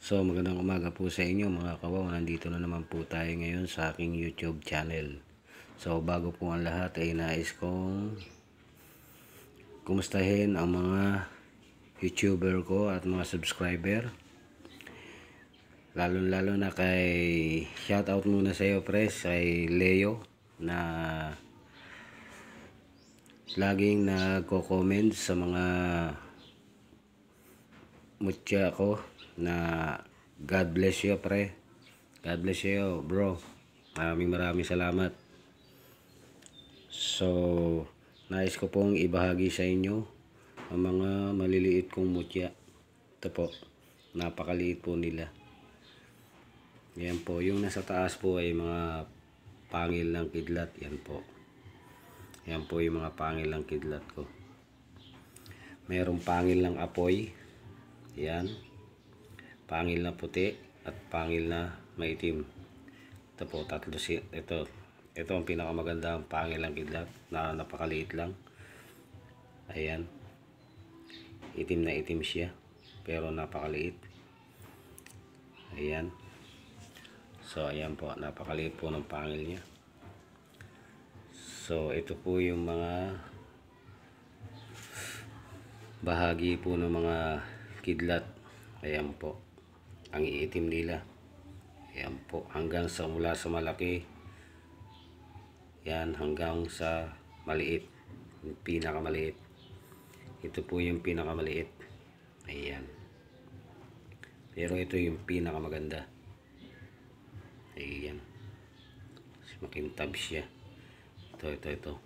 So magandang umaga po sa inyo mga kawaw. Nandito na naman po tayo ngayon sa aking YouTube channel. So bago po ang lahat ay nais kong kumustahin ang mga YouTuber ko at mga subscriber. Lalo na kay shoutout muna sa iyo pres, kay Leo na laging nagko-comment sa mga mutya ko na God bless you pre. God bless you bro. Maraming salamat. So nais ko pong ibahagi sa inyo ang mga maliliit kong mutya. Ito po, napakaliit po nila. Yan po, yung nasa taas po ay mga pangil ng kidlat. Yan po. Yan po yung mga pangil ng kidlat ko. Mayroong pangil ng apoy. Yan. Pangil na puti at pangil na maitim. Ito po, tatlo siya. Ito ang pinakamaganda, ang pangil ng kidlat na napakaliit lang. Ayan. Itim na itim siya. Pero napakaliit. Ayan. So, ayan po. Napakaliit po ng pangil niya. So, ito po yung mga bahagi po ng mga kidlat. Ayan po. Ang iitim nila. Ayan po. Hanggang sa mula sa malaki. Yan. Hanggang sa maliit. Yung pinakamaliit. Ito po yung pinakamaliit. Ayan. Pero ito yung pinakamaganda. Ayan. Makintab siya. Ito.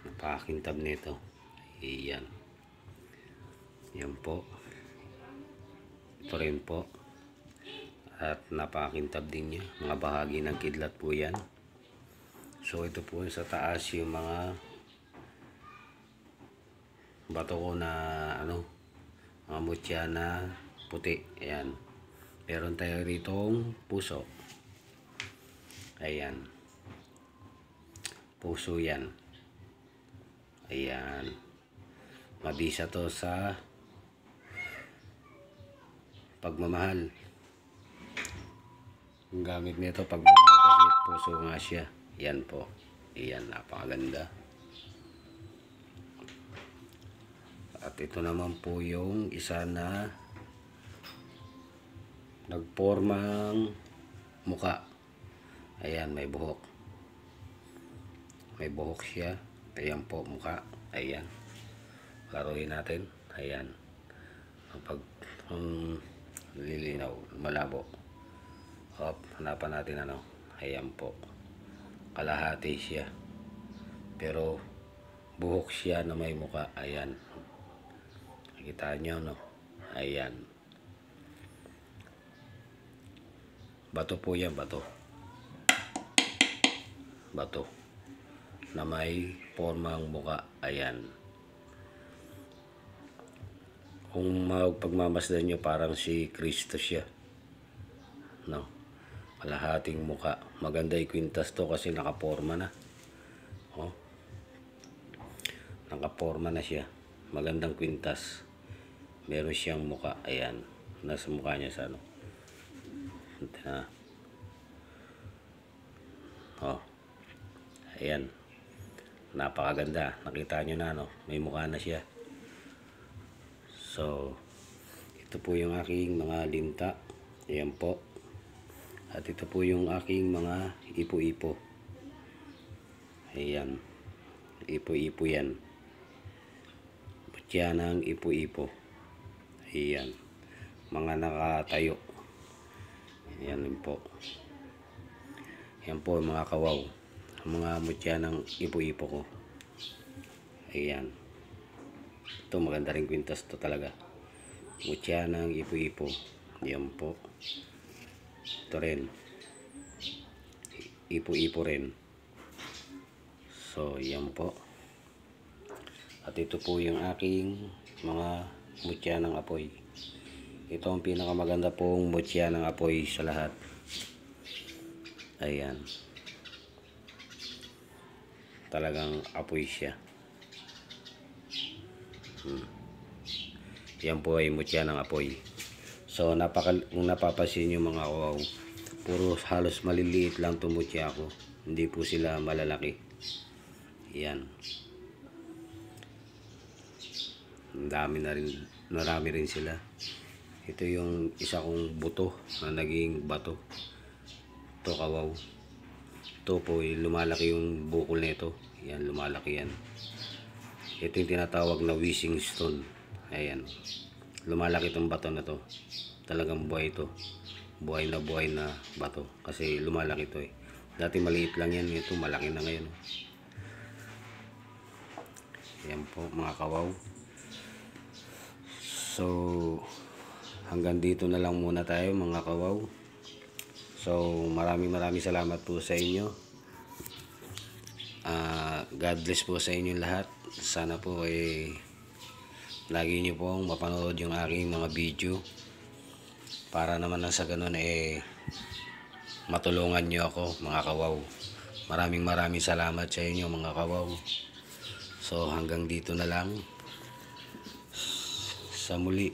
Napakakintab nito. Ayan. Yan po. Ito rin po. At napakakintab din niya. Mga bahagi ng kidlat po yan. So ito po sa taas yung mga bato ko na mga mutya na puti. Ayan. Meron tayo ritong puso. Ayan. Puso yan. Ayan. Mabisa to sa pagmamahal. Ang gamit nito pagmamahal kasi puso nga siya. Yan po. Ayan. Napakaganda. At ito naman po yung isa na nagpormang muka. Ayan, may buhok. May buhok siya. Ayan po, muka. Ayan. Laruin natin. Ayan. Pag lilinaw, malabo. Hop, hanapan natin Ayan po. Kalahati siya. Pero buhok siya na may muka. Ayan. Nakita nyo, no? Ayan. Bato po yan, bato. Bato. Na may formang muka. Ayan. Kung pagmamasdan nyo, parang si Kristo siya. No? Kalahating muka. Maganda yung kwintas to kasi nakaporma na. Oh. Nakaporma na siya. Magandang kwintas. Meron siyang muka. Ayan. Nasa mukha niya sa Oh. Ayan. Napakaganda. Nakita nyo na, may mukha na siya. So, ito po yung aking mga linta. Ayan po. At ito po yung aking mga ipo-ipo. Ayan. Ipo-ipo yan. Butya ng ipo-ipo. Ayan. Mga nakatayo. Ayan po. Ayan po mga kawaw. Mga mutya ng ipo-ipo ko. Ayan. Ito maganda rin kwintas to talaga. Mutya ng ipo-ipo. Ayan po. Ito rin. Ipo-ipo rin. So, ayan po. At ito po yung aking mga mutya ng apoy. Ito ang pinakamaganda pong mutya ng apoy sa lahat. Ayan. Talagang apoy siya. Yan po ay mutya ng apoy. So kung napapansin nyo mga kawaw, puro halos maliliit lang tumutya ko. Hindi po sila malalaki. Yan. Marami rin sila. Ito yung isa kong buto na naging bato. Ito kawaw. Ito po, lumalaki yung bukol nito. Yan, lumalaki yan. Ito yung tinatawag na wishing stone. Ayan. Lumalaki itong bato na to. Talagang buhay ito. Buhay na bato. Kasi lumalaki ito eh. Dati maliit lang yan. Ito malaki na ngayon. Ayan po mga kawaw. So, hanggang dito na lang muna tayo mga kawaw. So, maraming salamat po sa inyo. God bless po sa inyo lahat. Sana po lagi nyo pong mapanood yung aking mga video. Para naman sa ganun matulungan nyo ako mga kawaw. Maraming salamat sa inyo mga kawaw. So, hanggang dito na lang. Sa muli.